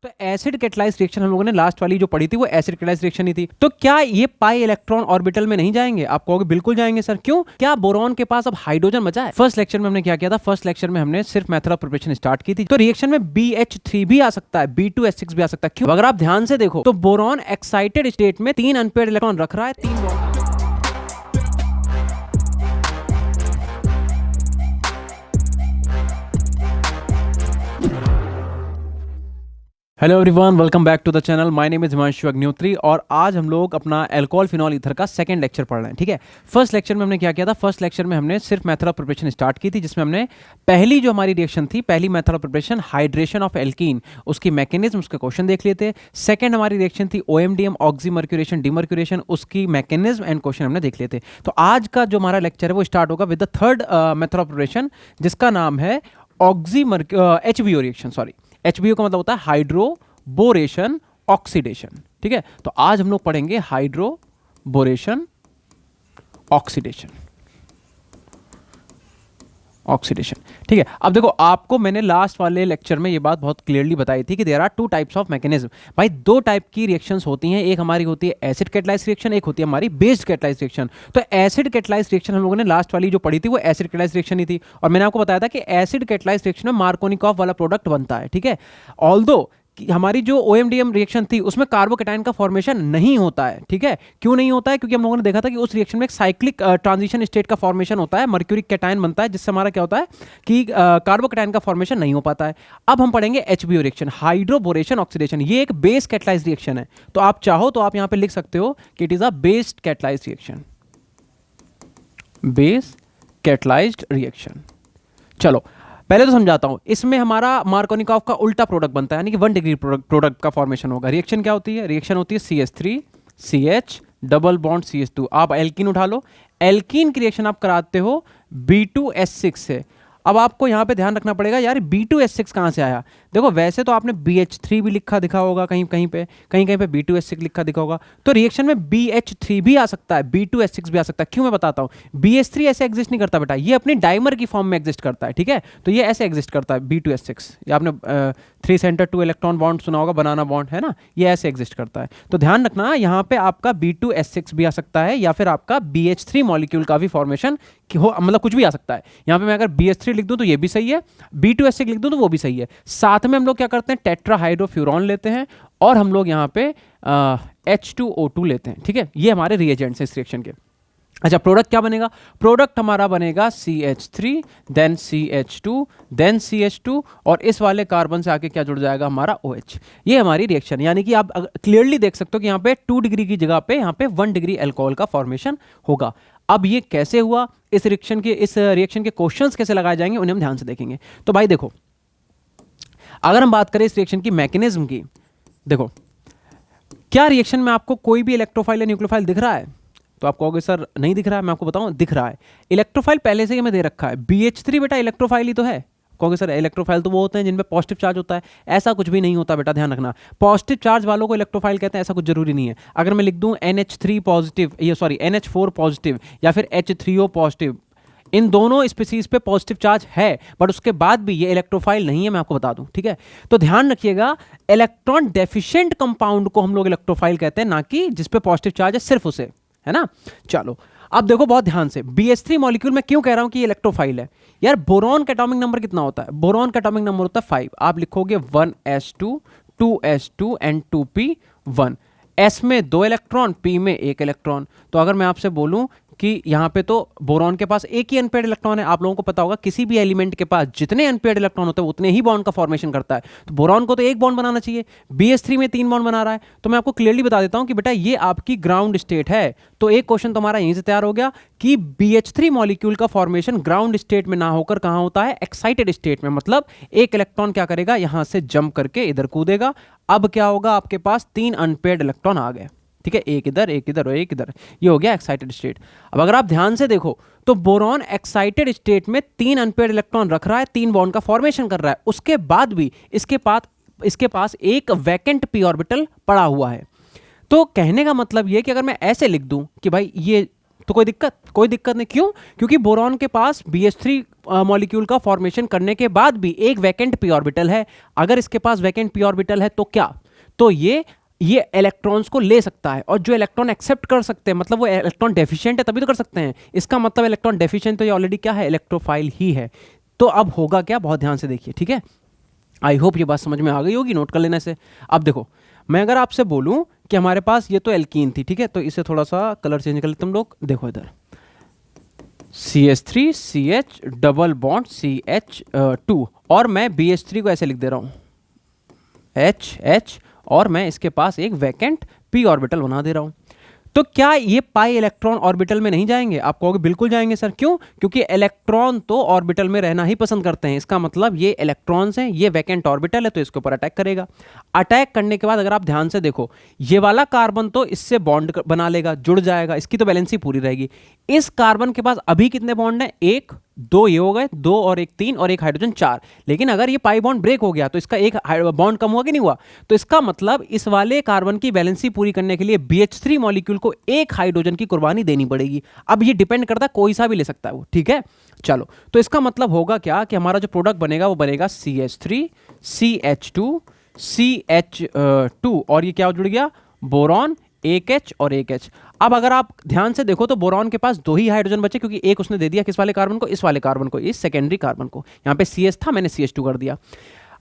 तो acid catalyse reaction हम लोगों ने लास्ट वाली जो पढ़ी थी वो एसिड कैटालाइज रिएक्शन ही थी। तो क्या ये पाई इलेक्ट्रॉन ऑर्बिटल में नहीं जाएंगे? आप कहोगे बिल्कुल जाएंगे सर, क्यों? क्या बोरॉन के पास अब हाइड्रोजन बचा है? फर्स्ट लेक्चर में हमने क्या किया था? फर्स्ट लेक्चर में हमने सिर्फ मेथड ऑफ प्रिपरेशन स्टार्ट की थी। तो रिएक्शन में BH3 भी आ सकता है, B2S6 भी आ सकता है। क्यों? अगर आप ध्यान से देखो तो बोरॉन एक्साइटेड स्टेट में 3 अनपेयर्ड इलेक्ट्रॉन रख रहा है, 3 bond. Hello everyone, welcome back to the channel. My name is Himanshu Agnihotri और आज हम लोग अपना अल्कोहल फिनॉल ईथर का सेकंड लेक्चर पढ़ रहे हैं। ठीक है, फर्स्ट लेक्चर में हमने क्या किया था? फर्स्ट लेक्चर में हमने सिर्फ मेथड ऑफ प्रिपरेशन स्टार्ट की थी, जिसमें हमने पहली जो हमारी रिएक्शन थी, पहली method of preparation hydration of alkene, उसकी मैकेनिज्म, उसके क्वेश्चन देख लिए थे। सेकंड हमारी रिएक्शन थी OMDM ऑक्सीमर्क्यूरेशन डिमर्क्यूरेशन, उसकी मैकेनिज्म एंड क्वेश्चन हमने देख लिए थे। तो आज का जो हमारा लेक्चर है वो स्टार्ट होगा with the third method of preparation, जिसका नाम है HBO रिएक्शन। सॉरी, HBO का मतलब होता है हाइड्रो बोरेशन ऑक्सीडेशन। ठीक है, तो आज हम लोग पढ़ेंगे हाइड्रो बोरेशन ऑक्सीडेशन। ठीक है, अब देखो, आपको मैंने लास्ट वाले लेक्चर में ये बात बहुत क्लियरली बताई थी कि there are 2 types of mechanism. भाई 2 टाइप की रिएक्शंस होती हैं, एक हमारी होती है एसिड कैटालाइज रिएक्शन, एक होती है हमारी बेस्ड कैटालाइज रिएक्शन। तो एसिड कैटालाइज रिएक्शन हम लोगों ने लास्ट वाली जो पढ़ी थी वो एसिड कैटालाइज रिएक्शन ही थी, और मैंने आपको बताया था कि एसिड कैटालाइज रिएक्शन में मार्कोनिकॉफ वाला प्रोडक्ट बनता है। ठीक है, ऑल्दो हमारी जो OMDM रिएक्शन थी उसमें कार्बोकैटायन का फॉर्मेशन नहीं होता है। ठीक है, क्यों नहीं होता है? क्योंकि हम लोगों ने देखा था कि उस रिएक्शन में एक साइक्लिक ट्रांजिशन स्टेट का फॉर्मेशन होता है, मर्क्यूरिक कैटायन बनता है, जिससे हमारा क्या होता है कि कार्बोकैटायन का फॉर्मेशन नहीं हो पाता है। अब हम पढ़ेंगे HBO रिएक्शन, हाइड्रोबोरेशन ऑक्सीडेशन। ये एक बेस कैटालाइज रिएक्शन है, तो आप चाहो तो आप यहां पे लिख सकते हो कि it is a based catalyse reaction, base catalysed reaction. चलो पहले तो समझाता हूं, इसमें हमारा मार्कोनिकॉफ का उल्टा प्रोडक्ट बनता है, यानी कि 1 डिग्री प्रोडक्ट का फॉर्मेशन होगा। रिएक्शन क्या होती है? रिएक्शन होती है CH3 CH double bond CH2। आप एल्कीन उठा लो, एल्कीन की रिएक्शन आप कराते हो B2S6 से। अब आपको यहां पे ध्यान रखना पड़ेगा, यार B2S6 कहां से आया? देखो, वैसे तो आपने BH3 भी लिखा दिखा होगा, कहीं कहीं पे B2S6 लिखा दिखा होगा। तो रिएक्शन में BH3 भी आ सकता है, B2S6 भी आ सकता है। क्यों? मैं बताता हूं। BH3 ऐसे एग्जिस्ट नहीं करता बेटा, ये अपनी डाइमर की फॉर्म में एग्जिस्ट करता है। ठीक है, तो ये ऐसे एग्जिस्ट करता है B2S6। ये आपने 3 सेंटर 2 इलेक्ट्रॉन बॉन्ड सुना होगा, बनाना बॉन्ड है ना, ये ऐसे एग्जिस्ट करता है। तो ध्यान रखना, यहाँ पे आपका B2S6 भी आ सकता है, या फिर आपका BH3 मॉलिक्यूल का भी फॉर्मेशन हो, मतलब कुछ भी आ सकता है। यहाँ पे मैं अगर BH3 लिख दूं तो ये भी सही है, B2S6 लिख दूं तो वो भी सही है। साथ में हम लोग क्या करते हैं? टेट्राहाइड्रोफ्यूरॉन लेते हैं, और हम लोग यहाँ पे H2O2 लेते हैं। ठीक है, ये हमारे रिएजेंट्स हैं इस रिएक्शन के। अच्छा, प्रोडक्ट क्या बनेगा? प्रोडक्ट हमारा बनेगा CH3 then CH2 then CH2, और इस वाले कार्बन से आके क्या जुड़ जाएगा? हमारा OH। ये हमारी रिएक्शन, यानी कि आप क्लियरली देख सकते हो कि यहाँ पे 2 डिग्री की जगह पे यहाँ पे 1 डिग्री अल्कोहल का फॉर्मेशन होगा। अब ये कैसे हुआ? इस रिएक्शन के क्वेश्चंस कैसे लगाए जाएंगे, उन्हें हम ध्यान से देखेंगे। तो भाई देखो, अगर हम बात करें इस रिएक्शन की मैकेनिज्म की, देखो, क्या रिएक्शन में आपको कोई भी इलेक्ट्रोफाइल या न्यूक्लियोफाइल दिख रहा है? तो आप कहोगे सर नहीं दिख रहा है। मैं आपको बताऊं, दिख रहा है। इलेक्ट्रोफाइल पहले से ही हमें दे रखा है। BH3 बेटा इलेक्ट्रोफाइल ही तो है। कहोगे सर इलेक्ट्रोफाइल तो वो होते हैं जिनमें पॉजिटिव चार्ज होता है। ऐसा कुछ भी नहीं होता बेटा, ध्यान रखना। पॉजिटिव चार्ज वालों को इलेक्ट्रोफाइल कहते हैं, ऐसा कुछ जरूरी नहीं है। अगर मैं लिख दूं NH3 पॉजिटिव, ये सॉरी NH4 पॉजिटिव या फिर H3O पॉजिटिव, इन दोनों स्पीसीज पे पॉजिटिव चार्ज है, बट उसके बाद भी ये इलेक्ट्रोफाइल नहीं है, मैं आपको बता दूं। ठीक है, तो ध्यान रखिएगा, इलेक्ट्रॉन डेफिशिएंट कंपाउंड को हम लोग इलेक्ट्रोफाइल कहते हैं, ना कि जिस पे पॉजिटिव चार्ज है सिर्फ उसे, है ना। चलो अब देखो बहुत ध्यान से, BH3 मॉलिक्यूल में क्यों कह रहा हूं कि ये इलेक्ट्रोफाइल है? यार बोरॉन का एटॉमिक नंबर कितना होता है? बोरॉन का एटॉमिक नंबर होता है 5। आप लिखोगे 1s2 2s2 and 2p1। S में 2 इलेक्ट्रॉन, P में 1 इलेक्ट्रॉन। तो अगर मैं आपसे बोलूं कि यहाँ पे तो बोरॉन के पास एक ही अनपेयर्ड इलेक्ट्रॉन है, आप लोगों को पता होगा किसी भी एलिमेंट के पास जितने अनपेयर्ड इलेक्ट्रॉन होते हैं उतने ही बॉन्ड का फॉर्मेशन करता है। तो बोरॉन को तो 1 बॉन्ड बनाना चाहिए, BH3 में 3 बॉन्ड बना रहा है। तो मैं आपको क्लियरली बता देता हूं कि बेटा ये आपकी ग्राउंड स्टेट है। तो एक क्वेश्चन तुम्हारा यहीं से तैयार हो गया कि BH3 मॉलिक्यूल का फॉर्मेशन ग्राउंड स्टेट में ना होकर कहां होता है? एक्साइटेड स्टेट में। मतलब एक इलेक्ट्रॉन क्या करेगा? यहां से जंप करके इधर कूदेगा। अब क्या होगा? आपके पास 3 अनपेयर्ड इलेक्ट्रॉन आ गए। ठीक है, एक इधर एक इधर और एक इधर, ये हो गया एक्साइटेड स्टेट। अब अगर आप ध्यान से देखो तो बोरॉन एक्साइटेड स्टेट में 3 अनपेयर्ड इलेक्ट्रॉन रख रहा है, 3 बॉन्ड का फॉर्मेशन कर रहा है। उसके बाद भी इसके पास एक वैकेंट p ऑर्बिटल पड़ा हुआ है। तो कहने का मतलब ये कि अगर मैं ऐसे लिख दूं कि भाई ये तो कोई दिक्कत नहीं। क्यों? क्योंकि बोरॉन के पास BH3 मॉलिक्यूल का फॉर्मेशन करने के बाद भी एक वैकेंट p ऑर्बिटल है। अगर इसके पास वैकेंट p ऑर्बिटल है तो क्या, तो ये इलेक्ट्रॉन्स को ले सकता है, और जो इलेक्ट्रॉन एक्सेप्ट कर सकते हैं, मतलब वो इलेक्ट्रॉन डेफिशिएंट है तभी तो कर सकते हैं। इसका मतलब इलेक्ट्रॉन डेफिशिएंट तो ये ऑलरेडी क्या है, इलेक्ट्रोफाइल ही है। तो अब होगा क्या, बहुत ध्यान से देखिए, ठीक है। आई होप ये बात समझ में आ गई होगी, नोट कर लेने से। अब देखो, मैं अगर आपसे बोलूं कि हमारे पास ये तो एल्कीन थी, ठीक है, तो इसे थोड़ा सा कलर चेंज कर लेते हम लोग। देखो इधर CH3 CH double bond CH2, और मैं BH3 को ऐसे लिख दे रहा हूं H, और मैं इसके पास एक वैकेंट p ऑर्बिटल बना दे रहा हूं। तो क्या ये पाई इलेक्ट्रॉन ऑर्बिटल में नहीं जाएंगे? आप कहोगे बिल्कुल जाएंगे सर। क्यों? क्योंकि इलेक्ट्रॉन तो ऑर्बिटल में रहना ही पसंद करते हैं। इसका मतलब ये इलेक्ट्रॉन्स हैं, ये वैकेंट ऑर्बिटल है, तो इसके ऊपर अटैक करेगा। अटैक करने के बाद अगर आप ध्यान से देखो, ये वाला कार्बन तो इससे बॉन्ड बना लेगा, जुड़ जाएगा, इसकी तो बैलेंस ही पूरी रहेगी। इस कार्बन के पास अभी कितने बॉन्ड हैं? 1 2, ये हो गए 2 और 1 3 और एक हाइड्रोजन 4। लेकिन अगर ये पाई बॉन्ड ब्रेक हो गया तो इसका एक बॉन्ड कम हुआ कि नहीं हुआ? तो इसका मतलब इस वाले कार्बन की बैलेंसी पूरी करने के लिए BH3 मॉलिक्यूल को एक हाइड्रोजन की कुर्बानी देनी पड़ेगी। अब ये डिपेंड करता है, कोई सा भी ले सकता है वो, ठीक है। चलो, तो इसका मतलब होगा क्या कि हमारा जो प्रोडक्ट बनेगा वो बनेगा CH3 CH2 CH2, और ये क्या जुड़ गया, बोरॉन, एक H और एक H। अब अगर आप ध्यान से देखो तो बोरॉन के पास 2 ही हाइड्रोजन बचे, क्योंकि एक उसने दे दिया किस वाले कार्बन को, इस वाले कार्बन को, इस सेकेंडरी कार्बन को। यहां पे CH था, मैंने CH2 कर दिया।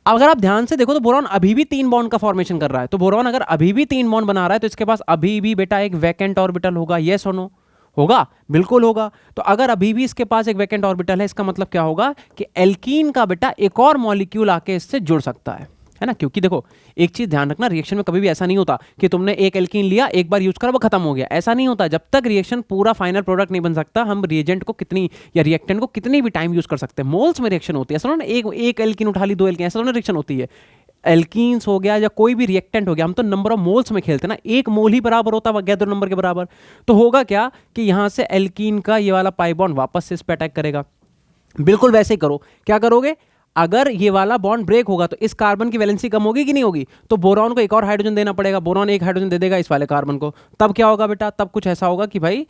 अब अगर आप ध्यान से देखो तो बोरॉन अभी भी 3 बॉन्ड का फॉर्मेशन कर रहा है। तो बोरॉन अगर अभी भी 3 बॉन्ड बना रहा है तो इसके पास अभी भी बेटा एक वैकेंट ऑर्बिटल होगा। यस और नो? होगा, बिल्कुल होगा। तो अगर अभी भी इसके पास एक वैकेंट ऑर्बिटल है, इसका मतलब क्या होगा कि एल्कीन का बेटा एक और मॉलिक्यूल आके इससे जुड़ सकता है ना। क्योंकि देखो, एक चीज ध्यान रखना, रिएक्शन में कभी भी ऐसा नहीं होता कि तुमने एक एल्कीन लिया, एक बार यूज करा, वो खत्म हो गया। ऐसा नहीं होता। जब तक रिएक्शन पूरा फाइनल प्रोडक्ट नहीं बन सकता, हम रिएजेंट को कितनी या रिएक्टेंट को कितनी भी टाइम यूज कर सकते हैं। मोल्स में रिएक्शन होती है, ऐसा ना एक एल्कीन उठा ली, 2 एल्कीन, ऐसा ना रिएक्शन होती है। एल्कीन्स हो गया या कोई भी रिएक्टेंट हो गया, हम तो नंबर ऑफ मोल्स में खेलते हैं ना, 1 मोल ही बराबर होता है गैदर नंबर के बराबर। तो होगा क्या कि यहां से एल्कीन का ये वाला पाई बॉन्ड वापस से इस पे अटैक करेगा। बिल्कुल वैसे ही करो। क्या करोगे? अगर ये वाला बॉन्ड ब्रेक होगा तो इस कार्बन की वैलेंसी कम होगी कि नहीं होगी? तो बोरॉन को एक और हाइड्रोजन देना पड़ेगा। बोरॉन एक हाइड्रोजन दे देगा इस वाले कार्बन को। तब क्या होगा बेटा? तब कुछ ऐसा होगा कि भाई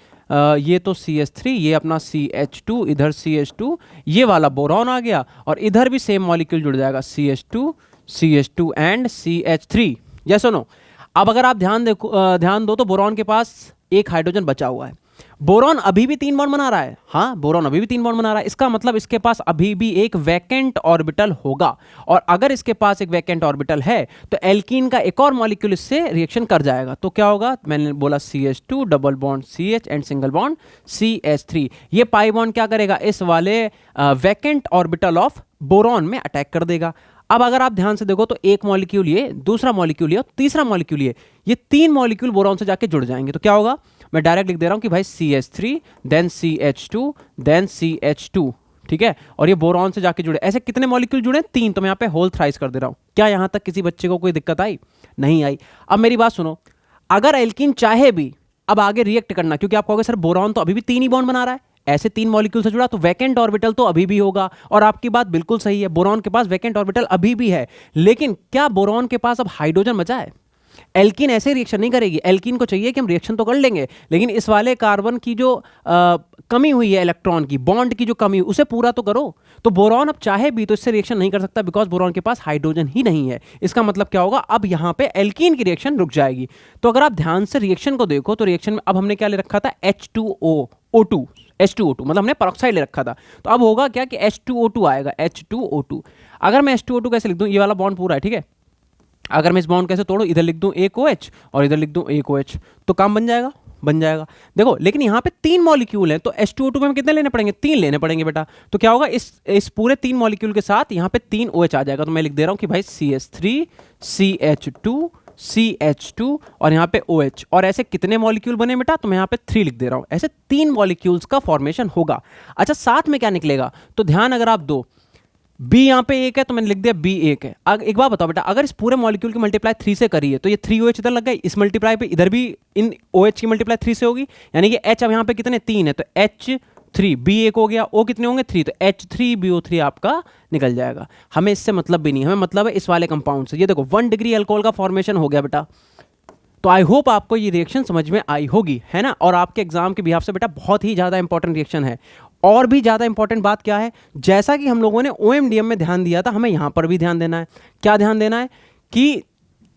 ये तो CH3, ये अपना CH2, इधर CH2, ये वाला बोरॉन आ गया, और इधर भी सेम मॉलिक्यूल जुड़ जाएगा, CH2 एंड CH3। यस और नो? अब अगर आप ध्यान दो तो बोरॉन के पास एक हाइड्रोजन बचा हुआ है। बोरॉन अभी भी 3 बॉन्ड बना रहा है। हाँ, बोरॉन अभी भी 3 बॉन्ड बना रहा है। इसका मतलब इसके पास अभी भी एक वैकेंट ऑर्बिटल होगा, और अगर इसके पास एक वैकेंट ऑर्बिटल है तो एल्कीन का एक और मॉलिक्यूल इससे रिएक्शन कर जाएगा। तो क्या होगा? मैंने बोला CH2 double bond CH and single bond CH3। ये पाई बॉन्ड क्या करेगा? इस वाले वैकेंट ऑर्बिटल ऑफ बोरॉन में अटैक कर देगा। अब अगर आप ध्यान से देखो तो एक मॉलिक्यूल ये, दूसरा मॉलिक्यूल ये, और तीसरा मॉलिक्यूल ये 3 मॉलिक्यूल बोरॉन से जाके जुड़ जाएंगे। तो क्या होगा? मैं डायरेक्ट लिख दे रहा हूं कि भाई CH3 then CH2 then CH2, ठीक है। और ये बोरॉन से जाके जुड़े। ऐसे कितने मॉलिक्यूल जुड़े? 3। तो मैं यहां पे होल थ्राइस कर दे रहा हूं। क्या यहां तक किसी बच्चे को कोई दिक्कत आई? नहीं आई। अब मेरी बात सुनो, अगर एल्कीन चाहे भी अब आगे रिएक्ट करना, क्योंकि आप कहोगे सर बोरॉन तो अभी भी 3 ही बॉन्ड बना रहा है, ऐसे 3 मॉलिक्यूल से जुड़ा, तो वैकेंट ऑर्बिटल तो अभी भी होगा। और आपकी बात बिल्कुल सही है, बोरॉन के पास वैकेंट ऑर्बिटल अभी भी है। लेकिन क्या बोरॉन के पास अब हाइड्रोजन बचा है? एल्कीन ऐसे रिएक्शन नहीं करेगी। एल्कीन को चाहिए कि हम रिएक्शन तो कर लेंगे, लेकिन इस वाले कार्बन की जो कमी हुई है, इलेक्ट्रॉन की, बॉन्ड की जो कमी, उसे पूरा तो करो। तो बोरॉन अब चाहे भी तो इससे रिएक्शन नहीं कर सकता, बिकॉज बोरॉन के पास हाइड्रोजन ही नहीं है। इसका मतलब क्या होगा? अब यहां पे एल्कीन की रिएक्शन रुक जाएगी। तो अगर आप ध्यान से रिएक्शन को देखो तो रिएक्शन में अब हमने क्या ले रखा था? H2O2, मतलब हमने पेरोक्साइड ले रखा था। तो अब होगा क्या कि H2O2 आएगा, H2O2। अगर मैं H2O2 कैसे लिख दूं? ये वाला बॉन्ड पूरा है, ठीक है। अगर मैं इस बॉन्ड कैसे तोड़ूं? इधर लिख दूं एक OH और इधर लिख दूं एक OH, तो काम बन जाएगा, बन जाएगा। देखो, लेकिन यहाँ पे 3 मॉलिक्यूल हैं, तो H2O2 में हमें कितने लेने पड़ेंगे? 3 लेने पड़ेंगे बेटा। तो क्या होगा? इस पूरे 3 मॉलिक्यूल के साथ यहाँ पे 3 OH आ जाएगा। तो मैं लिख दे रहा हूँ कि भाई CH3 CH2 CH2 और यहाँ पे OH। और ऐसे कितने मॉलिक्यूल बने बेटा? तो मैं यहाँ पे 3 लिख दे रहा हूँ। ऐसे 3 मॉलिक्यूल्स का फॉर्मेशन होगा। अच्छा, साथ में क्या निकलेगा? तो ध्यान अगर आप दो, B यहाँ पे 1 है तो मैंने लिख दिया B 1 है। एक बात बताओ बेटा, अगर इस पूरे मॉलिक्यूल की मल्टीप्लाई 3 से करी है तो ये 3 OH इधर लग गए, इस मल्टीप्लाई पे इधर भी इन OH की मल्टीप्लाई 3 से होगी, यानी कि H अब यहाँ पे कितने? 3 है, तो H3, B 1 हो गया, O कितने होंगे? 3, तो H3BO3 आपका निकल जाएगा। हमें इससे मतलब भी नहीं, हमें मतलब है इस वाले कंपाउंड से। ये देखो 1 डिग्री अल्कोहल का फॉर्मेशन हो गया बेटा। तो आई होप आपको ये रिएक्शन समझ में आई होगी, है ना। और आपके एग्जाम के बिहाफ से बेटा बहुत ही ज़्यादा इंपॉर्टेंट रिएक्शन है। और भी ज़्यादा इंपॉर्टेंट बात क्या है, जैसा कि हम लोगों ने OMDM में ध्यान दिया था, हमें यहाँ पर भी ध्यान देना है। क्या ध्यान देना है कि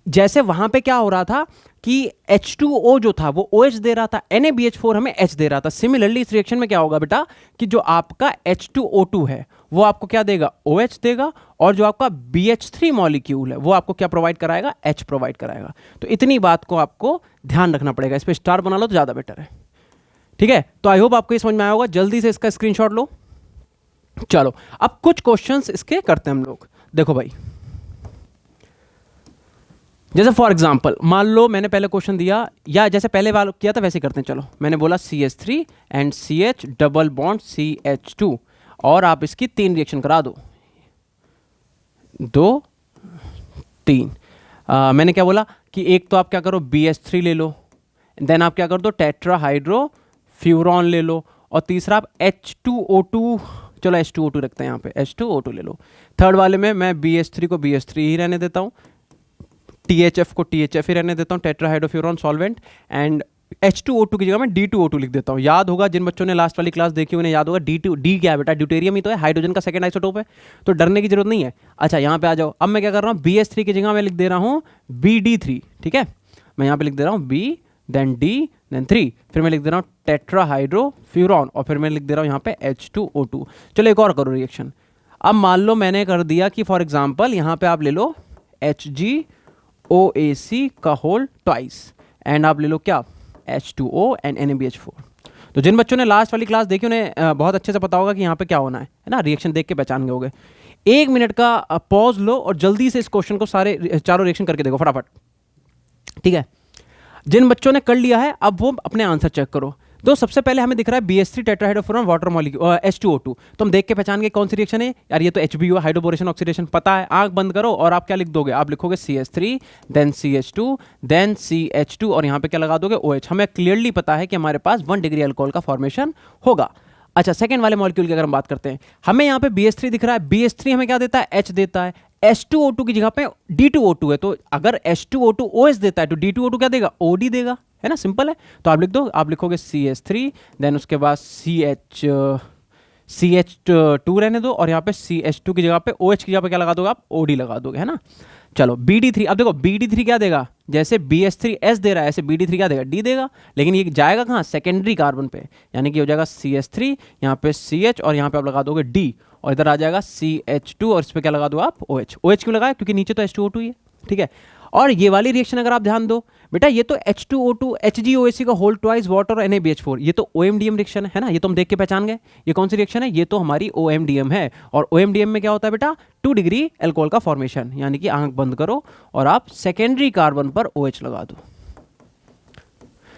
जैसे वहाँ पे क्या हो रहा था कि H2O जो था वो OH दे रहा था, NaBH4 हमें H दे रहा था। सिमिलरली इस रिएक्शन में क्या होगा बेटा कि जो आपका H2O2 है वो आपको क्या देगा, OH देगा, और जो आपका BH3 मॉलिक्यूल है वो आपको क्या प्रोवाइड कराएगा, H प्रोवाइड कराएगा। तो इतनी बात को आपको ध्यान रखना पड़ेगा, इस पर स्टार बना लो तो ज़्यादा बेटर है, ठीक है। तो आई होप आपको ये समझ में आया होगा। जल्दी से इसका स्क्रीनशॉट लो। चलो अब कुछ क्वेश्चंस इसके करते हैं हम लोग। देखो भाई, जैसे फॉर एग्जांपल मान लो मैंने पहले क्वेश्चन दिया, या जैसे पहले वाला किया था वैसे करते हैं। चलो मैंने बोला CH3 and CH double bond CH2, और आप इसकी 3 रिएक्शन करा दो, 2 3। मैंने क्या बोला कि एक तो आप क्या करो BH3 ले लो, देन आप क्या कर दो टेट्राहाइड्रो फ्यूरॉन ले लो, और तीसरा आप H2O2, चलो H2O2 रखते हैं यहाँ पे, H2O2 ले लो। थर्ड वाले में मैं BH3 को BH3 ही रहने देता हूँ, THF को THF ही रहने देता हूँ, टेट्राहाइड्रोफ्यूरॉन सॉल्वेंट, एंड H2O2 की जगह मैं D2O2 लिख देता हूँ। याद होगा, जिन बच्चों ने लास्ट वाली क्लास देखी उन्हें याद होगा D क्या है बेटा, ड्यूटेरियम ही तो है, हाइड्रोजन का सेकंड आइसोटोप है, तो डरने की जरूरत नहीं है। अच्छा यहाँ पे आ जाओ, अब मैं क्या कर रहा हूँ, BH3 की जगह मैं लिख दे रहा हूँ BD3, ठीक है। मैं यहाँ पे लिख दे रहा हूँ B देन D देन 3, फिर मैं लिख दे रहा हूँ टेट्राहाइड्रोफ्यूरॉन, और फिर मैं लिख दे रहा हूँ यहाँ पे H2O2। चलो एक और करो रिएक्शन। अब मान लो मैंने कर दिया कि फॉर एग्जाम्पल यहाँ पे आप ले लो HgOAC का होल ट्वाइस, एंड आप ले लो क्या H2O एंड NaBH4। तो जिन बच्चों ने लास्ट वाली क्लास देखी उन्हें बहुत अच्छे से पता होगा कि यहाँ पे क्या होना है ना, रिएक्शन देख के पहचान गए होगे। 1 मिनट का पॉज लो और जल्दी से इस क्वेश्चन को सारे चारों रिएक्शन करके देखो फटाफट, ठीक है। जिन बच्चों ने कर लिया है अब वो अपने आंसर चेक करो। तो सबसे पहले हमें दिख रहा है BH3 tetrahydrofuran water molecule H2O2, तो हम देख के पहचान गए कौन सी रिएक्शन है यार, ये तो HBO हाइड्रोबोरेशन ऑक्सीडेशन पता है। आंख बंद करो और आप क्या लिख दोगे, आप लिखोगे CH3 then CH2 then CH2, और यहाँ पे क्या लगा दोगे OH। हमें क्लियरली पता है कि हमारे पास 1 डिग्री अल्कोहल का फॉर्मेशन होगा। अच्छा सेकंड वाले मॉलिक्यूल की अगर हम बात करते हैं, हमें यहाँ पे BH3 दिख रहा है, BH3 हमें क्या देता है, H देता है। H2O2 की जगह पे D2O2 है, तो अगर H2O2 OH देता है तो D2O2 क्या देगा, OD देगा, है ना, सिंपल है। तो आप लिख दो, आप लिखोगे CH3 देन उसके बाद CH2 रहने दो, और यहाँ पे CH2 की जगह पे OH की जगह पे क्या लगा दोगे आप, OD लगा दोगे, है ना। चलो BD3, अब देखो BD3 क्या देगा, जैसे BH3 S दे रहा है ऐसे BD3 क्या देगा, D देगा, लेकिन ये जाएगा कहाँ, सेकेंडरी कार्बन पे, यानी कि हो जाएगा CH3 यहाँ पे CH, और यहाँ पे आप लगा दोगे D, और इधर आ जाएगा CH2, और इस पर क्या लगा दो आप OH। OH क्यों लगाया, क्योंकि नीचे तो H2O2 ही है, ठीक है। और ये वाली रिएक्शन अगर आप ध्यान दो बेटा, ये तो H2O2 HgOAC का होल ट्वाइस वाटर और NaBH4, ये तो OMDM रिएक्शन है ना, ये तो हम देख के पहचान गए। ये कौन सी रिएक्शन है, ये तो हमारी OMDM है, और OMDM में क्या होता है बेटा, 2 डिग्री अल्कोहल का फॉर्मेशन, यानी कि आंख बंद करो और आप सेकेंडरी कार्बन पर OH लगा दो,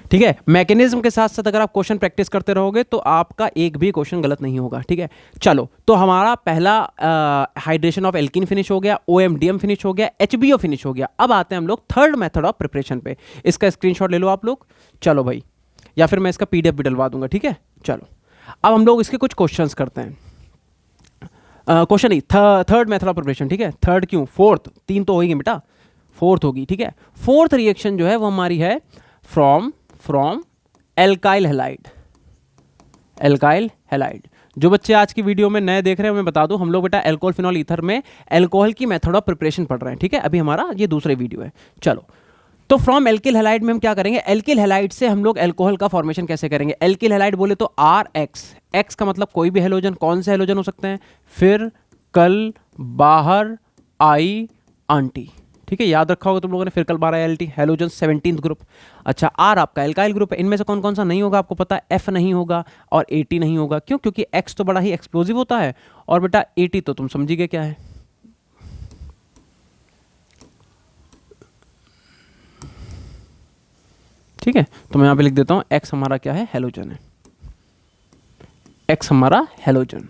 ठीक है। मैकेनिज्म के साथ साथ अगर आप क्वेश्चन प्रैक्टिस करते रहोगे तो आपका एक भी क्वेश्चन गलत नहीं होगा, ठीक है। चलो तो हमारा पहला हाइड्रेशन ऑफ एल्कीन फिनिश हो गया, OMDM फिनिश हो गया, HBO फिनिश हो गया। अब आते हैं हम लोग थर्ड मेथड ऑफ प्रिपरेशन पे, इसका स्क्रीनशॉट ले लो आप लोग। चलो भाई, या फिर मैं इसका PDF भी डलवा दूंगा, ठीक है। चलो अब हम लोग इसके कुछ क्वेश्चन करते हैं, क्वेश्चन नहीं, थर्ड मेथड ऑफ प्रिपरेशन, ठीक है। थर्ड क्यों, फोर्थ, 3 तो होगी बेटा, फोर्थ होगी, ठीक है। फोर्थ रिएक्शन जो है वो हमारी है from alkyl halide, alkyl halide. जो बच्चे आज की वीडियो में नए देख रहे हैं मैं बता दूं, हम लोग बेटा एल्कोहल फिनॉल ईथर में एल्कोहल की मेथड ऑफ प्रिपरेशन पढ़ रहे हैं, ठीक है। अभी हमारा ये दूसरे वीडियो है। चलो तो फ्रॉम एल्किल हैलाइड में हम क्या करेंगे, एल्किल हैलाइड से हम लोग एल्कोहल का फॉर्मेशन कैसे करेंगे। एल्किल हैलाइड बोले तो RX, X का मतलब कोई भी हेलोजन, कौन से हेलोजन हो सकते हैं, फिर, कल, बाहर, आई, आंटी, ठीक है। याद रखा होगा तुम लोगों ने, फिर कल 12 LT हेलोजन 17th ग्रुप। अच्छा R आपका एल्काइल ग्रुप है, इनमें से कौन कौन सा नहीं होगा आपको पता है, F नहीं होगा और AT नहीं होगा, क्यों, क्योंकि X तो बड़ा ही एक्सप्लोजिव होता है, और बेटा AT तो तुम समझी गए क्या है, ठीक है। तो मैं यहाँ पे लिख देता हूँ X हमारा क्या है, हेलोजन है, X हमारा हेलोजन,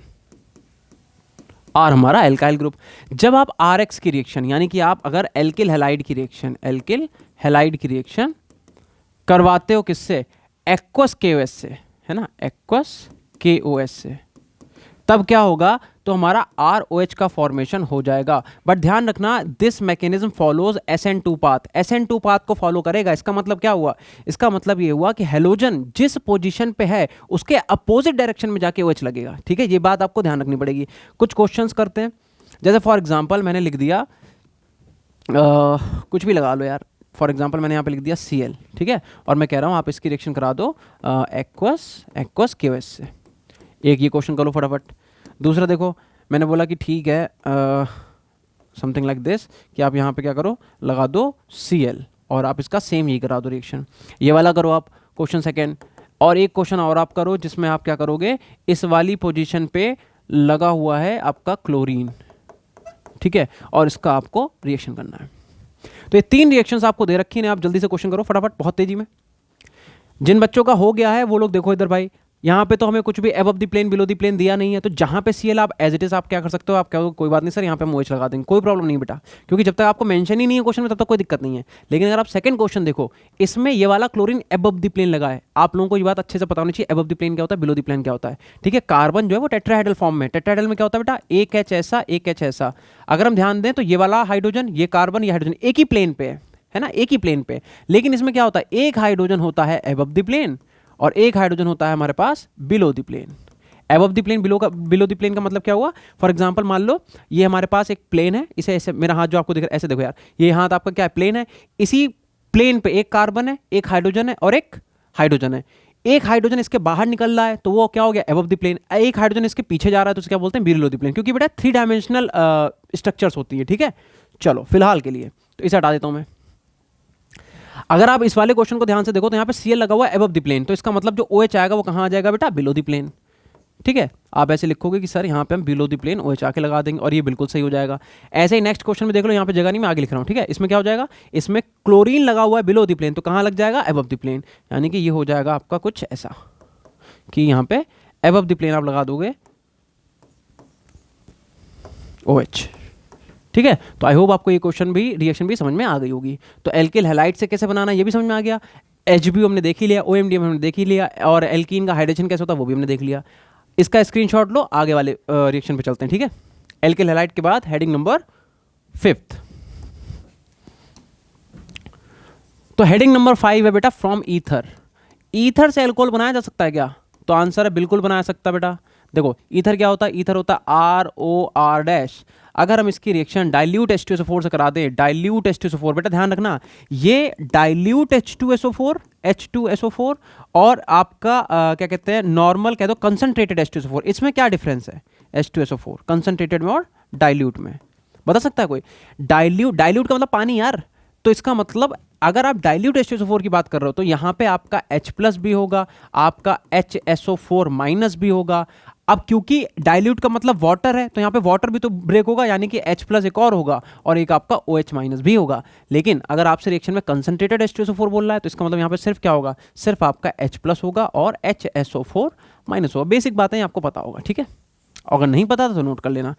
R हमारा एल्काइल ग्रुप। जब आप RX की रिएक्शन, यानी कि आप अगर एल्किल हैलाइड की रिएक्शन, एल्किल हैलाइड की रिएक्शन करवाते हो किससे, एक्वस KOS से, है ना, एक्वस KOS से, तब क्या होगा, तो हमारा ROH का फॉर्मेशन हो जाएगा। बट ध्यान रखना, this mechanism follows SN2 path, SN2 path को फॉलो करेगा। इसका मतलब क्या हुआ? इसका मतलब ये हुआ कि हेलोजन जिस पोजीशन पे है उसके अपोजिट डायरेक्शन में जाके OH लगेगा। ठीक है, ये बात आपको ध्यान रखनी पड़ेगी। कुछ क्वेश्चंस करते हैं, जैसे फॉर एग्जांपल मैंने लिख दिया कुछ भी लगा लो यार, फॉर एग्जांपल मैंने यहाँ पे लिख दिया Cl, ठीक है, और मैं कह रहा हूँ आप इसकी रिएक्शन करा दो एक्वस KOH से। एक ये क्वेश्चन कर लो फटाफट। दूसरा देखो, मैंने बोला कि ठीक है समथिंग लाइक दिस कि आप यहाँ पे क्या करो, लगा दो Cl और आप इसका सेम यही करा दो रिएक्शन। ये वाला करो आप क्वेश्चन सेकेंड। और एक क्वेश्चन और आप करो जिसमें आप क्या करोगे, इस वाली पोजीशन पे लगा हुआ है आपका क्लोरीन, ठीक है, और इसका आपको रिएक्शन करना है। तो ये 3 रिएक्शंस आपको दे रखी हैं, आप जल्दी से क्वेश्चन करो फटाफट, बहुत तेजी में। जिन बच्चों का हो गया है वो लोग देखो इधर भाई, यहाँ पे तो हमें कुछ भी above the plane below the plane दिया नहीं है, तो जहाँ पे Cl आप एज इट इज आप क्या कर सकते हो, आप क्या कोई बात नहीं सर यहाँ पे हम OH लगा देंगे, कोई प्रॉब्लम नहीं बेटा, क्योंकि जब तक आपको मेंशन ही नहीं है क्वेश्चन में तब तक कोई दिक्कत नहीं है। लेकिन अगर आप सेकंड क्वेश्चन देखो, इसमें ये वाला क्लोरीन अबव द प्लेन लगा है। आप लोगों को ये बात अच्छे से पता होनी चाहिए, अबव द प्लेन क्या होता है, बिलो द प्लेन क्या होता है। ठीक है, कार्बन जो है वो टेट्राहेड्रल फॉर्म में, टेट्राहेड्रल में क्या होता है बेटा, एक H ऐसा एक H ऐसा। अगर हम ध्यान दें तो ये वाला हाइड्रोजन, ये कार्बन, ये हाइड्रोजन एक ही प्लेन पे है ना, एक ही प्लेन पे। लेकिन इसमें क्या होता है, एक हाइड्रोजन होता है अबव द प्लेन और एक हाइड्रोजन होता है हमारे पास below the plane. Above the plane below the plane का मतलब क्या हुआ, फॉर एग्जांपल मान लो ये हमारे पास एक प्लेन है, इसे ऐसे, मेरा हाथ जो आपको दिख रहा है ऐसे देखो यार, ये हाथ आपका क्या है, प्लेन है। इसी प्लेन पे एक कार्बन है, एक हाइड्रोजन है और एक हाइड्रोजन है। एक हाइड्रोजन इसके बाहर निकल रहा है तो वो क्या हो गया, अबव द प्लेन। एक हाइड्रोजन इसके पीछे जा रहा है तो क्या बोलते हैं, बिलो द प्लेन, क्योंकि बेटा 3 डायमेंशनल स्ट्रक्चर्स होती है। ठीक है, चलो फिलहाल के लिए तो इसे हटा देता हूं मैं। अगर आप इस वाले क्वेश्चन को ध्यान से देखो तो यहाँ पे Cl लगा हुआ है अबव द प्लेन, तो इसका मतलब जो OH आएगा वो कहाँ आ जाएगा बेटा, बिलो द प्लेन। ठीक है, आप ऐसे लिखोगे कि सर यहाँ पे हम बिलो द प्लेन OH आके लगा देंगे और ये बिल्कुल सही हो जाएगा। ऐसे ही नेक्स्ट क्वेश्चन में देख लो, यहाँ पे जगह नहीं, मैं आगे लिख रहा हूँ। ठीक है, इसमें क्या हो जाएगा, इसमें क्लोरीन लगा हुआ है बिलो द प्लेन, तो कहाँ लग जाएगा, अबव द प्लेन। यानी कि ये हो जाएगा आपका कुछ ऐसा कि यहाँ पे अबव द प्लेन आप लगा दोगे OH। ठीक है, तो आई होप आपको ये क्वेश्चन भी, रिएक्शन भी समझ में आ गई होगी। तो एल्किल हैलाइड से कैसे बनाना ये भी समझ में आ गया, HBO हमने देख ही लिया, OMDM हमने देख ही लिया, और एल्कीन का हाइड्रेशन कैसे होता है वो भी हमने देख लिया। इसका स्क्रीनशॉट लो, आगे वाले रिएक्शन पे चलते हैं। ठीक है, एल्किल हैलाइड के बाद हेडिंग नंबर 5। तो हेडिंग नंबर 5 है बेटा फ्रॉम ईथर। ईथर से अल्कोहल बनाया जा सकता है क्या, तो आंसर है बिल्कुल बनाया सकता है बेटा। देखो ईथर क्या होता है, ईथर होता है ROR-। अगर हम इसकी रिएक्शन डाइल्यूट H2SO4 से करा दें, डाइल्यूट H2SO4, बेटा ध्यान रखना ये डाइल्यूट H2SO4 और आपका क्या कहते हैं, नॉर्मल कह दो कंसंट्रेटेड H2SO4, इसमें क्या डिफरेंस है, H2SO4 कंसंट्रेटेड में और डाइल्यूट में, बता सकता है कोई। डाइल्यूट का मतलब पानी यार, तो इसका मतलब अगर आप डाइल्यूट H2SO4 की बात कर रहे हो तो यहाँ पे आपका H+ भी होगा, आपका HSO4- भी होगा। अब क्योंकि डाइल्यूट का मतलब वाटर है तो यहाँ पे वाटर भी तो ब्रेक होगा, यानी कि H+ एक और होगा और एक आपका OH- भी होगा। लेकिन अगर आपसे रिएक्शन में कंसंट्रेटेड H2SO4 बोल रहा है तो इसका मतलब यहाँ पे सिर्फ क्या होगा, सिर्फ आपका H+ होगा और HSO4- होगा। बेसिक बातें आपको पता होगा। ठीक है, अगर नहीं पता तो नोट कर लेना।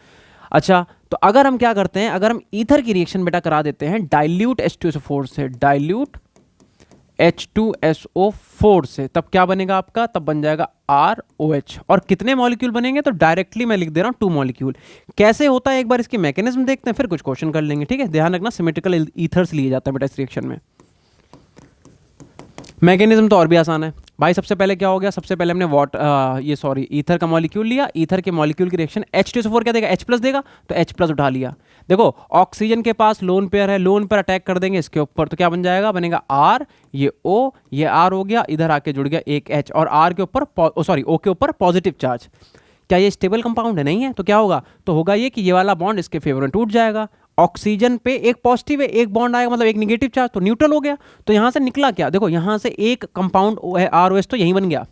अच्छा, तो अगर हम क्या करते हैं, अगर हम ईथर की रिएक्शन बेटा करा देते हैं डाइल्यूट H2SO4 से, डाइल्यूट H2SO4 से, तब क्या बनेगा आपका, तब बन जाएगा ROH। और कितने मॉलिक्यूल बनेंगे, तो डायरेक्टली मैं लिख दे रहा हूं 2 मॉलिक्यूल। कैसे होता है एक बार इसकी मैकेनिज्म देखते हैं, फिर कुछ क्वेश्चन कर लेंगे। ठीक है, ध्यान रखना सिमेट्रिकल ईथर्स लिए जाते हैं बेटा इस रिएक्शन में। मैकेनिज्म तो और भी आसान है भाई। सबसे पहले क्या हो गया, सबसे पहले हमने ईथर का मॉलिक्यूल लिया, ईथर के मॉलिक्यूल की रिएक्शन H2SO4 क्या देगा, H+ देगा, तो H+ उठा लिया। देखो ऑक्सीजन के पास लोन पेयर है, लोन पर अटैक कर देंगे इसके ऊपर, तो क्या बन जाएगा, बनेगा R, ये O, ये R हो गया, इधर आके जुड़ गया एक H, और R के ऊपर O के ऊपर पॉजिटिव चार्ज। क्या ये स्टेबल कंपाउंड है, नहीं है, तो क्या होगा, तो होगा ये कि ये वाला बॉन्ड इसके फेवर में टूट जाएगा। ऑक्सीजन पे एक पॉजिटिव है, एक बॉन्ड आएगा, मतलब एक नेगेटिव चार्ज, तो न्यूट्रल हो गया। तो यहां से निकला क्या, देखो यहां से एक कंपाउंड ROH तो यही बन गया।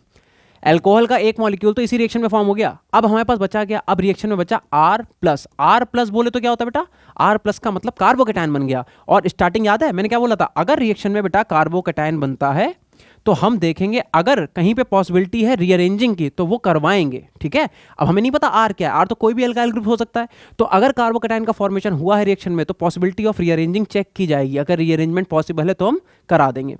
अल्कोहल का एक मॉलिक्यूल तो इसी रिएक्शन में फॉर्म हो गया। अब हमारे पास बचा क्या, अब रिएक्शन में बचा R+। बोले तो क्या होता है बेटा, R+ का मतलब कार्बोकेटायन बन गया। और स्टार्टिंग याद है मैंने क्या बोला था, अगर रिएक्शन में बेटा कार्बोकेटायन बनता है तो हम देखेंगे अगर कहीं पे पॉसिबिलिटी है रीअरेंजिंग की तो वो करवाएंगे। ठीक है, अब हमें नहीं पता R क्या है, R तो कोई भी अल्काइल ग्रुप हो सकता है। तो अगर कार्बोकेटायन का फॉर्मेशन हुआ है रिएक्शन में तो पॉसिबिलिटी ऑफ रीअरेंजिंग चेक की जाएगी, अगर रीअरेंजमेंट पॉसिबल है तो हम करा देंगे।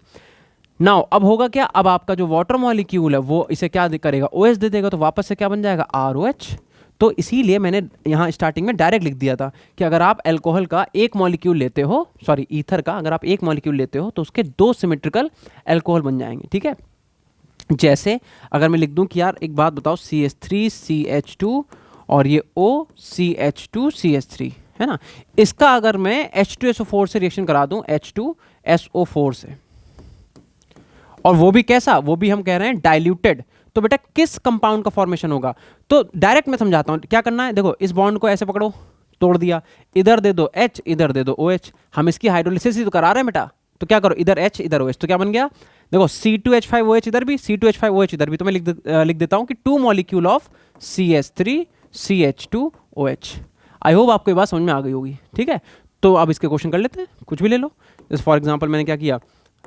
नाउ अब होगा क्या, अब आपका जो वाटर मॉलिक्यूल है वो इसे क्या करेगा, OH दे देगा, तो वापस से क्या बन जाएगा ROH। तो इसीलिए मैंने यहाँ स्टार्टिंग में डायरेक्ट लिख दिया था कि अगर आप अल्कोहल का एक मॉलिक्यूल लेते हो, सॉरी ईथर का अगर आप एक मॉलिक्यूल लेते हो तो उसके 2 सिमेट्रिकल अल्कोहल बन जाएंगे, ठीक है। जैसे अगर मैं लिख दूं कि यार एक बात बताओ, CH3CH2 और ये OCH2CH3 है ना, इसका अगर मैं H2SO4 से रिएक्शन करा दूं, H2SO4 से, और वो भी कैसा, वो भी हम कह रहे हैं डाइल्यूटेड, तो बेटा किस कंपाउंड का फॉर्मेशन होगा? तो डायरेक्ट मैं समझाता हूं क्या करना है। देखो इस बॉन्ड को ऐसे पकड़ो, तोड़ दिया, इधर दे दो H, इधर दे दो OH, हम इसकी हाइड्रोलिसिस ही तो करा रहे हैं बेटा, तो क्या करो, इधर H इधर OH, तो क्या बन गया, देखो C2H5OH इधर भी, C2H5OH इधर भी, तो मैं लिख देता हूं कि 2 molecule of CH3CH2OH। I hope आपको ये बात समझ में आ गई होगी, ठीक है। तो अब इसके क्वेश्चन कर लेते हैं, कुछ भी ले लो। जैसे फॉर एग्जांपल मैंने क्या किया,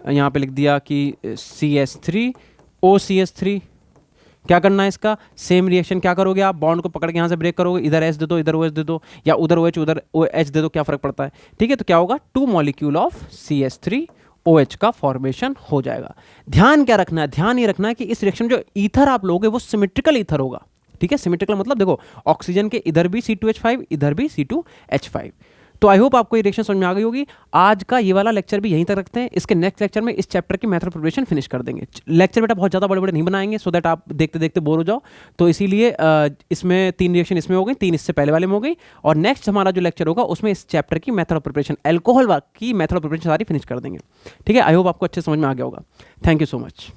यहाँ पे लिख दिया कि CH3OCH3, क्या करना है इसका सेम रिएक्शन, क्या करोगे आप, बॉन्ड को पकड़ के यहाँ से ब्रेक करोगे, इधर H दे दो, इधर OH दे दो, या उधर OH उधर H दे दो, क्या फर्क पड़ता है, ठीक है। तो क्या होगा, 2 मॉलिक्यूल ऑफ CH3OH का फॉर्मेशन हो जाएगा। ध्यान क्या रखना है, ध्यान ये रखना है कि इस रिएक्शन जो ईथर आप लोगे वो सिमेट्रिकल ईथर होगा, ठीक है। सिमेट्रिकल मतलब देखो ऑक्सीजन के इधर भी C2H5 इधर भी C2H5। तो आई होप आपको ये रिएक्शन समझ में आ गई होगी। आज का ये वाला लेक्चर भी यहीं तक रखते हैं, इसके नेक्स्ट लेक्चर में इस चैप्टर की मेथड प्रिपरेशन फिनिश कर देंगे। लेक्चर बेटा बहुत ज़्यादा बड़े बड़े नहीं बनाएंगे, सो दैट आप देखते देखते बोर हो जाओ, तो इसीलिए इसमें 3 रिएक्शन इसमें हो गई, 3 इससे पहले वाले में हो गई, और नेक्स्ट हमारा जो लेक्चर होगा उसमें इस चैप्टर की मेथड प्रिपरेशन, अल्कोहल की मेथड प्रिपरेशन सारी फिनिश कर देंगे, ठीक है। आई होप आपको अच्छे समझ में आ गया होगा। Thank you so much.